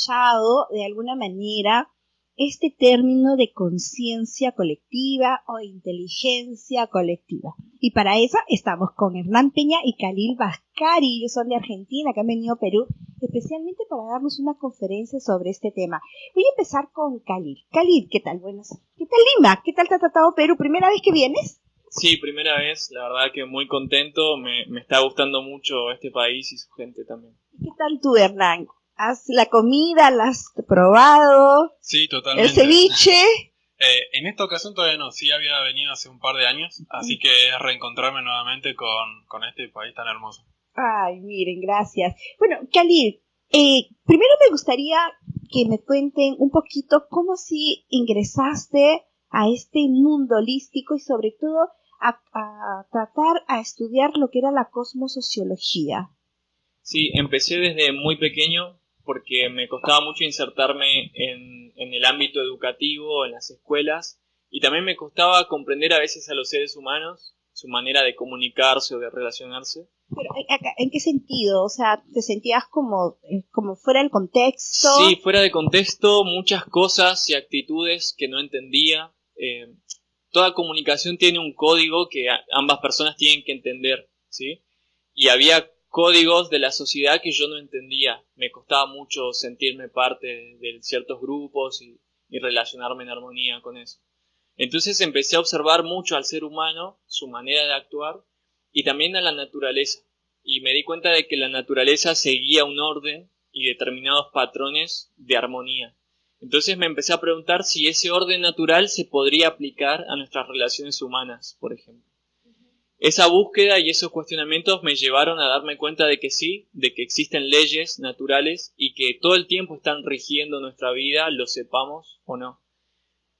escuchado de alguna manera este término de conciencia colectiva o inteligencia colectiva. Y para eso estamos con Hernán Peña y Khalil Bascari. Ellos son de Argentina, que han venido a Perú especialmente para darnos una conferencia sobre este tema. Voy a empezar con Khalil. Khalil, ¿qué tal? Buenas. ¿Qué tal Lima? ¿Qué tal te ha tratado Perú? ¿Primera vez que vienes? Sí, primera vez, la verdad que muy contento, me está gustando mucho este país y su gente también. ¿Qué tal tú, Hernán? ¿Has la comida, la has probado? Sí, totalmente. ¿El ceviche? En esta ocasión todavía no, sí había venido hace un par de años, así que es reencontrarme nuevamente con este país tan hermoso. Ay, miren, gracias. Bueno, Khalil, primero me gustaría que me cuenten un poquito cómo si ingresaste a este mundo holístico y sobre todo a tratar a estudiar lo que era la cosmosociología. Sí, empecé desde muy pequeño porque me costaba mucho insertarme en el ámbito educativo, en las escuelas, y también me costaba comprender a veces a los seres humanos, su manera de comunicarse o de relacionarse. Pero, ¿en qué sentido? O sea, ¿te sentías como fuera del contexto? Sí, fuera de contexto, muchas cosas y actitudes que no entendía. Toda comunicación tiene un código que ambas personas tienen que entender, ¿sí? Y había códigos de la sociedad que yo no entendía. Me costaba mucho sentirme parte de ciertos grupos y relacionarme en armonía con eso. Entonces empecé a observar mucho al ser humano, su manera de actuar, y también a la naturaleza. Y me di cuenta de que la naturaleza seguía un orden y determinados patrones de armonía. Entonces me empecé a preguntar si ese orden natural se podría aplicar a nuestras relaciones humanas, por ejemplo. Esa búsqueda y esos cuestionamientos me llevaron a darme cuenta de que sí, de que existen leyes naturales y que todo el tiempo están rigiendo nuestra vida, lo sepamos o no.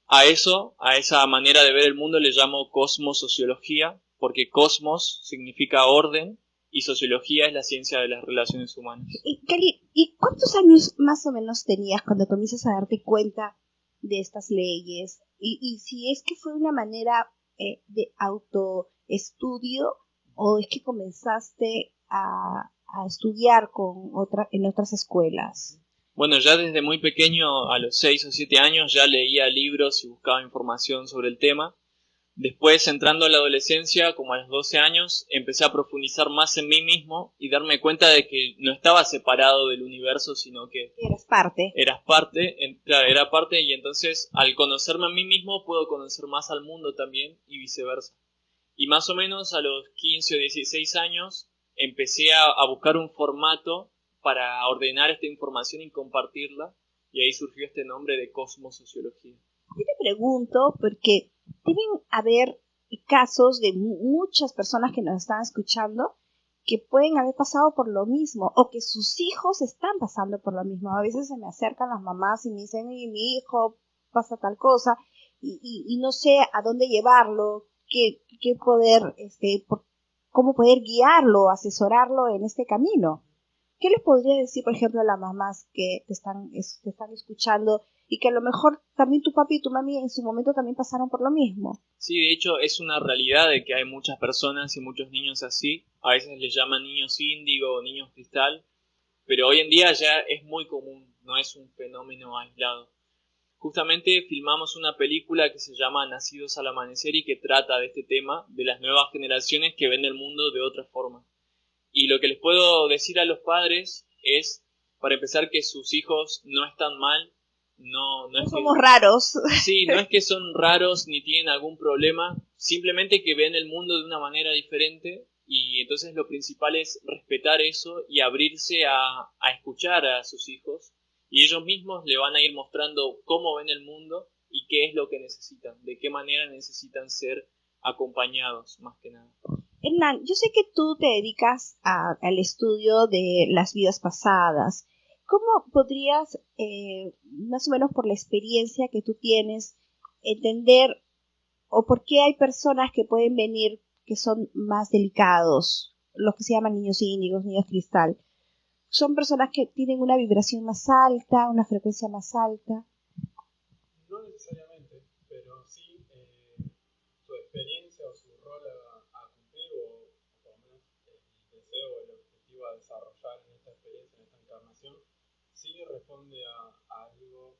A esa manera de ver el mundo le llamo cosmosociología, porque cosmos significa orden y sociología es la ciencia de las relaciones humanas. Khalil, ¿y cuántos años más o menos tenías cuando comienzas a darte cuenta de estas leyes? Y si es que fue una manera de autoestudio o es que comenzaste a estudiar en otras escuelas. Bueno, ya desde muy pequeño, a los 6 o 7 años, ya leía libros y buscaba información sobre el tema. Después, entrando a la adolescencia, como a los 12 años, empecé a profundizar más en mí mismo y darme cuenta de que no estaba separado del universo, sino que Eras parte. Claro, era parte, y entonces al conocerme a mí mismo puedo conocer más al mundo también y viceversa. Y más o menos a los 15 o 16 años empecé a buscar un formato para ordenar esta información y compartirla, y ahí surgió este nombre de cosmosociología. Yo te pregunto porque deben haber casos de muchas personas que nos están escuchando que pueden haber pasado por lo mismo o que sus hijos están pasando por lo mismo. A veces se me acercan las mamás y me dicen, oye, mi hijo pasa tal cosa y no sé a dónde llevarlo, qué poder, cómo poder guiarlo, asesorarlo en este camino. ¿Qué les podría decir, por ejemplo, a las mamás que te están escuchando y que a lo mejor también tu papi y tu mami en su momento también pasaron por lo mismo? Sí, de hecho es una realidad de que hay muchas personas y muchos niños así. A veces les llaman niños índigo o niños cristal, pero hoy en día ya es muy común, no es un fenómeno aislado. Justamente filmamos una película que se llama Nacidos al Amanecer y que trata de este tema, de las nuevas generaciones que ven el mundo de otra forma. Y lo que les puedo decir a los padres es, para empezar, que sus hijos no están mal, no es somos raros. Sí, no es que son raros ni tienen algún problema, simplemente que ven el mundo de una manera diferente, y entonces lo principal es respetar eso y abrirse a escuchar a sus hijos, y ellos mismos le van a ir mostrando cómo ven el mundo y qué es lo que necesitan, de qué manera necesitan ser acompañados, más que nada. Hernán, yo sé que tú te dedicas al estudio de las vidas pasadas. ¿Cómo podrías, más o menos por la experiencia que tú tienes, entender o por qué hay personas que pueden venir que son más delicados, los que se llaman niños índigos, niños cristal? Son personas que tienen una vibración más alta, una frecuencia más alta. No necesariamente, pero sí su experiencia o su rol a cumplir, o por lo menos el deseo o el objetivo a desarrollar en esta experiencia, en esta encarnación, sigue niño responde a algo,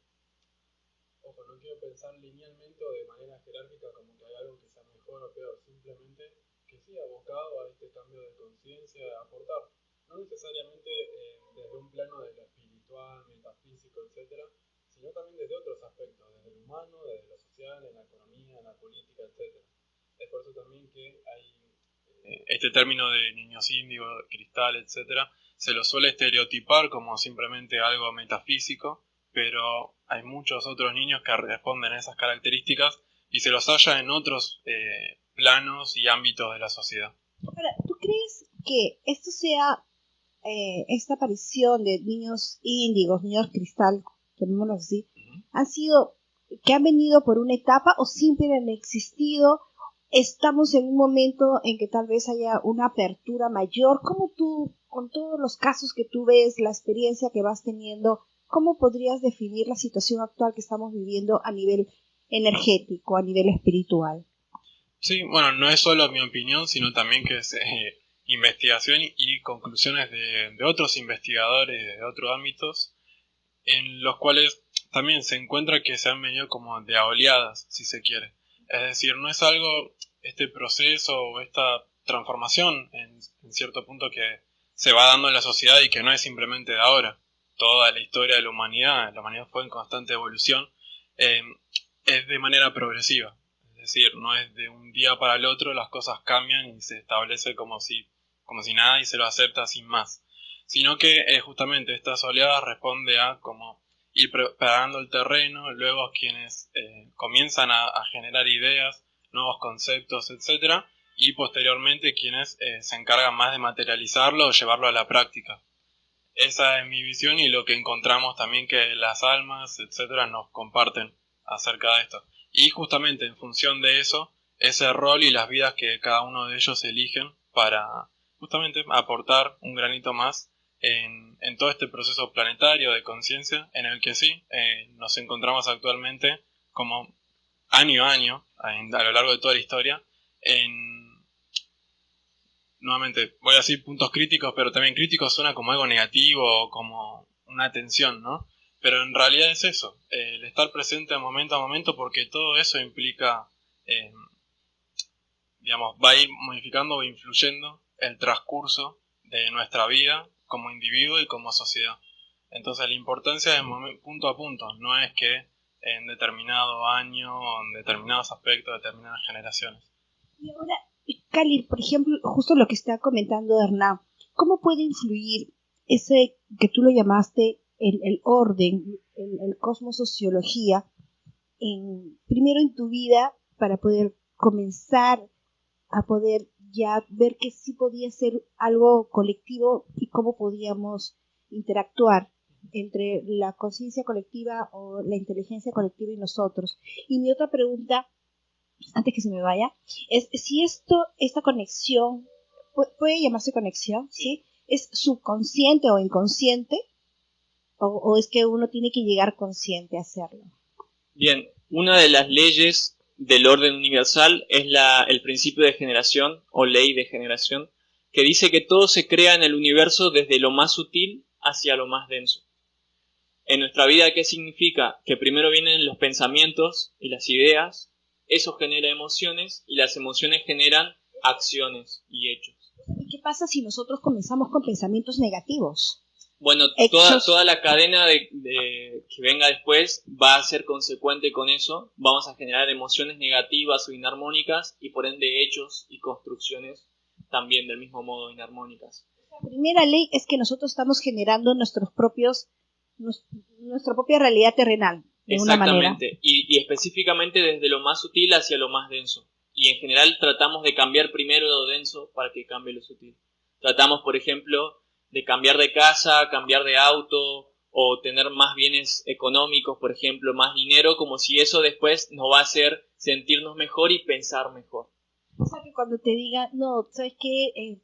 ojo, no quiero pensar linealmente o de manera jerárquica como que hay algo que sea mejor o peor, simplemente que sí abocado a este cambio de conciencia, a aportar, no necesariamente desde un plano de lo espiritual, metafísico, etcétera, sino también desde otros aspectos, desde lo humano, desde lo social, en la economía, en la política, etcétera. Es por eso también que hay este término de niños índigo, cristal, etcétera, se lo suele estereotipar como simplemente algo metafísico, pero hay muchos otros niños que responden a esas características y se los halla en otros planos y ámbitos de la sociedad. Ahora, ¿tú crees que esto sea esta aparición de niños índigos, niños cristal, llamémoslo así, han sido, que han venido por una etapa o siempre han existido? ¿Estamos en un momento en que tal vez haya una apertura mayor? ¿Cómo tú, con todos los casos que tú ves, la experiencia que vas teniendo, cómo podrías definir la situación actual que estamos viviendo a nivel energético, a nivel espiritual? Sí, bueno, no es solo mi opinión, sino también que es investigación y conclusiones de otros investigadores de otros ámbitos, en los cuales también se encuentra que se han venido como de a oleadas, si se quiere. Es decir, no es algo, este proceso o esta transformación en cierto punto que se va dando en la sociedad y que no es simplemente de ahora. Toda la historia de la humanidad fue en constante evolución, es de manera progresiva. Es decir, no es de un día para el otro, las cosas cambian y se establece como si nada y se lo acepta sin más. Sino que justamente estas oleadas responde a como ir preparando el terreno, luego quienes comienzan a generar ideas, nuevos conceptos, etcétera, y posteriormente quienes se encargan más de materializarlo o llevarlo a la práctica. Esa es mi visión y lo que encontramos también que las almas, etcétera, nos comparten acerca de esto. Y justamente en función de eso, ese rol y las vidas que cada uno de ellos eligen para justamente aportar un granito más en todo este proceso planetario de conciencia en el que sí nos encontramos actualmente como año a año, a lo largo de toda la historia, nuevamente voy a decir puntos críticos, pero también críticos suena como algo negativo, como una tensión, ¿no? Pero en realidad es eso, el estar presente de momento a momento, porque todo eso implica, digamos, va a ir modificando o influyendo el transcurso de nuestra vida como individuo y como sociedad. Entonces la importancia es punto a punto, no es que en determinado año o en determinados aspectos, determinadas generaciones. Y ahora, Khalil, por ejemplo, justo lo que está comentando Hernán, ¿cómo puede influir ese que tú lo llamaste el orden, el cosmosociología, primero en tu vida para poder comenzar a poder ya ver que sí podía ser algo colectivo y cómo podíamos interactuar entre la conciencia colectiva o la inteligencia colectiva y nosotros? Y mi otra pregunta, antes que se me vaya, es si esta conexión, puede llamarse conexión, ¿sí? ¿Es subconsciente o inconsciente? ¿O es que uno tiene que llegar consciente a hacerlo? Bien, una de las leyes del orden universal es el principio de generación o ley de generación, que dice que todo se crea en el universo desde lo más sutil hacia lo más denso. En nuestra vida, ¿qué significa? Que primero vienen los pensamientos y las ideas, eso genera emociones y las emociones generan acciones y hechos. ¿Y qué pasa si nosotros comenzamos con pensamientos negativos? Bueno, toda la cadena que venga después va a ser consecuente con eso. Vamos a generar emociones negativas o inarmónicas y por ende hechos y construcciones también del mismo modo inarmónicas. La primera ley es que nosotros estamos generando nuestra propia realidad terrenal, de una manera. Exactamente, y específicamente desde lo más sutil hacia lo más denso. Y en general tratamos de cambiar primero lo denso para que cambie lo sutil. Tratamos, por ejemplo, de cambiar de casa, cambiar de auto o tener más bienes económicos, por ejemplo, más dinero, como si eso después nos va a hacer sentirnos mejor y pensar mejor. O sea que cuando te diga, no, ¿sabes qué?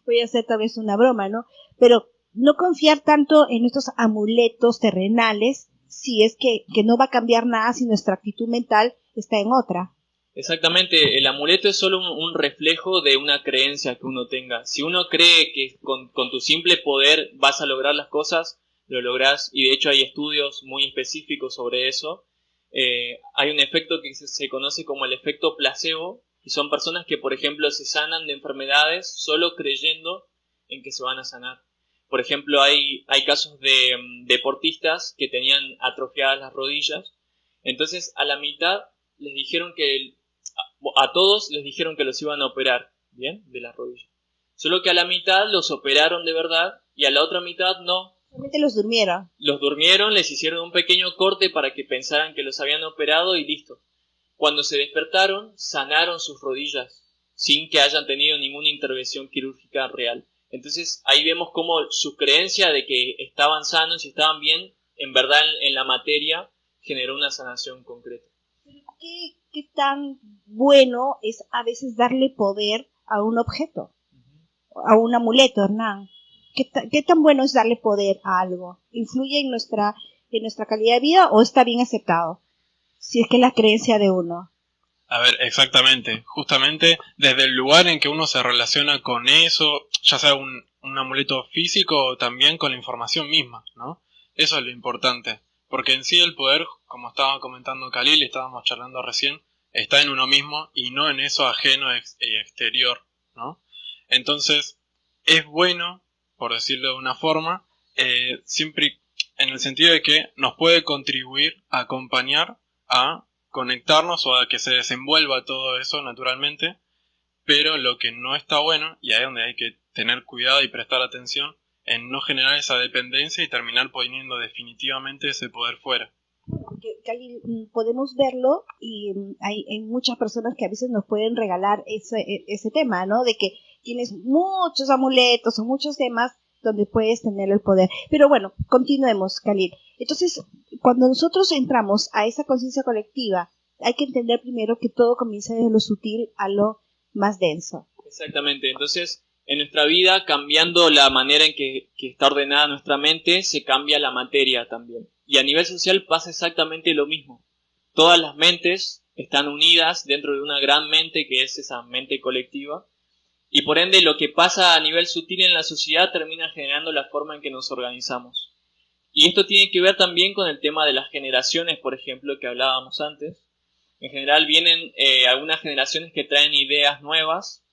Voy a hacer tal vez una broma, ¿no? Pero no confiar tanto en estos amuletos terrenales si es que no va a cambiar nada si nuestra actitud mental está en otra. Exactamente, el amuleto es solo un reflejo de una creencia que uno tenga. Si uno cree que con tu simple poder vas a lograr las cosas, lo lográs, y de hecho hay estudios muy específicos sobre eso. Hay un efecto que se conoce como el efecto placebo, y son personas que, por ejemplo, se sanan de enfermedades solo creyendo en que se van a sanar. Por ejemplo, hay casos de deportistas que tenían atrofiadas las rodillas, entonces a la mitad les dijeron que, a todos les dijeron que los iban a operar, ¿bien? De las rodillas. Solo que a la mitad los operaron de verdad y a la otra mitad no. Solamente los durmieron. Los durmieron, les hicieron un pequeño corte para que pensaran que los habían operado y listo. Cuando se despertaron, sanaron sus rodillas sin que hayan tenido ninguna intervención quirúrgica real. Entonces ahí vemos cómo su creencia de que estaban sanos y estaban bien, en verdad en la materia, generó una sanación concreta. ¿Qué tan bueno es a veces darle poder a un objeto? A un amuleto, Hernán. ¿Qué tan bueno es darle poder a algo? ¿Influye en nuestra calidad de vida o está bien aceptado? Si es que es la creencia de uno. A ver, exactamente. Justamente desde el lugar en que uno se relaciona con eso, ya sea un amuleto físico o también con la información misma, ¿no? Eso es lo importante. Porque en sí el poder, como estaba comentando Khalil y estábamos charlando recién, está en uno mismo y no en eso ajeno exterior, ¿no? Entonces, es bueno, por decirlo de una forma, siempre en el sentido de que nos puede contribuir a acompañar a conectarnos o a que se desenvuelva todo eso naturalmente, pero lo que no está bueno, y ahí es donde hay que tener cuidado y prestar atención, en no generar esa dependencia y terminar poniendo definitivamente ese poder fuera. Podemos verlo y hay muchas personas que a veces nos pueden regalar ese tema, ¿no? De que tienes muchos amuletos o muchos temas donde puedes tener el poder. Pero bueno, continuemos, Khalil. Entonces, cuando nosotros entramos a esa conciencia colectiva, hay que entender primero que todo comienza desde lo sutil a lo más denso. Exactamente. Entonces, en nuestra vida, cambiando la manera en que está ordenada nuestra mente, se cambia la materia también. Y a nivel social pasa exactamente lo mismo. Todas las mentes están unidas dentro de una gran mente que es esa mente colectiva. Y por ende lo que pasa a nivel sutil en la sociedad termina generando la forma en que nos organizamos. Y esto tiene que ver también con el tema de las generaciones, por ejemplo, que hablábamos antes. En general vienen algunas generaciones que traen ideas nuevas,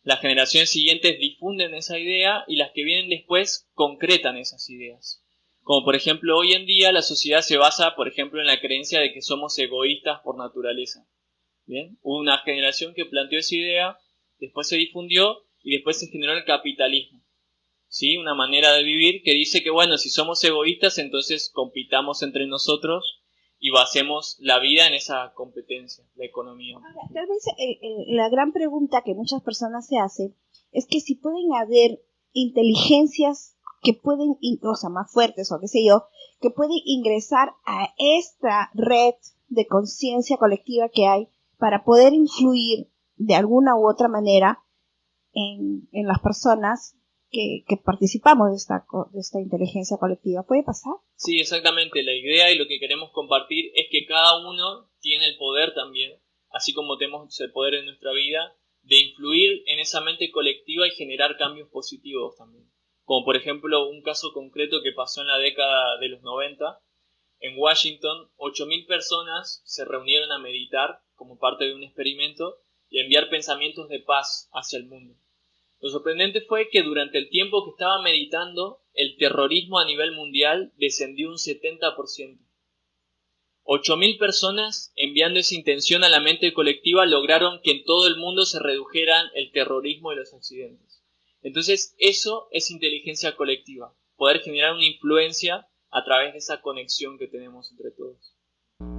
las generaciones siguientes difunden esa idea y las que vienen después concretan esas ideas. Como por ejemplo hoy en día la sociedad se basa, por ejemplo, en la creencia de que somos egoístas por naturaleza. ¿Bien? Hubo una generación que planteó esa idea, después se difundió y después se generó el capitalismo. ¿Sí? Una manera de vivir que dice que bueno, si somos egoístas entonces compitamos entre nosotros y basemos la vida en esa competencia, la economía. Ahora, tal vez la gran pregunta que muchas personas se hacen es que si pueden haber inteligencias que pueden, o sea, más fuertes o qué sé yo, que pueden ingresar a esta red de conciencia colectiva que hay para poder influir de alguna u otra manera en las personas que participamos de esta inteligencia colectiva. ¿Puede pasar? Sí, exactamente. La idea y lo que queremos compartir es que cada uno tiene el poder también, así como tenemos el poder en nuestra vida, de influir en esa mente colectiva y generar cambios positivos también. Como por ejemplo un caso concreto que pasó en la década de los 90. En Washington, 8.000 personas se reunieron a meditar como parte de un experimento y a enviar pensamientos de paz hacia el mundo. Lo sorprendente fue que durante el tiempo que estaba meditando, el terrorismo a nivel mundial descendió un 70%. 8.000 personas enviando esa intención a la mente colectiva lograron que en todo el mundo se redujeran el terrorismo y los accidentes. Entonces eso es inteligencia colectiva, poder generar una influencia a través de esa conexión que tenemos entre todos.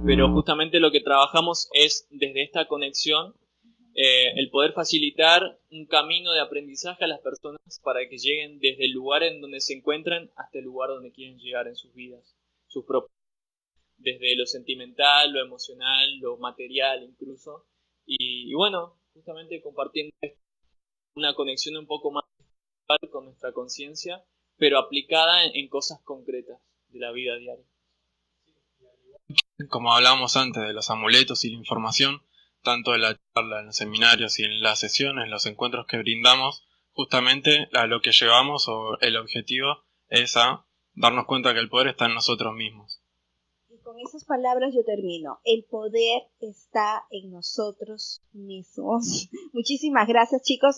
Pero justamente lo que trabajamos es desde esta conexión el poder facilitar un camino de aprendizaje a las personas para que lleguen desde el lugar en donde se encuentran hasta el lugar donde quieren llegar en sus vidas, sus propios, desde lo sentimental, lo emocional, lo material incluso. Y bueno, justamente compartiendo una conexión un poco más con nuestra conciencia, pero aplicada en cosas concretas de la vida diaria. Como hablábamos antes de los amuletos y la información, tanto en la charla, en los seminarios y en las sesiones, en los encuentros que brindamos, justamente a lo que llevamos o el objetivo es a darnos cuenta que el poder está en nosotros mismos. Y con esas palabras yo termino. El poder está en nosotros mismos. Muchísimas gracias, chicos.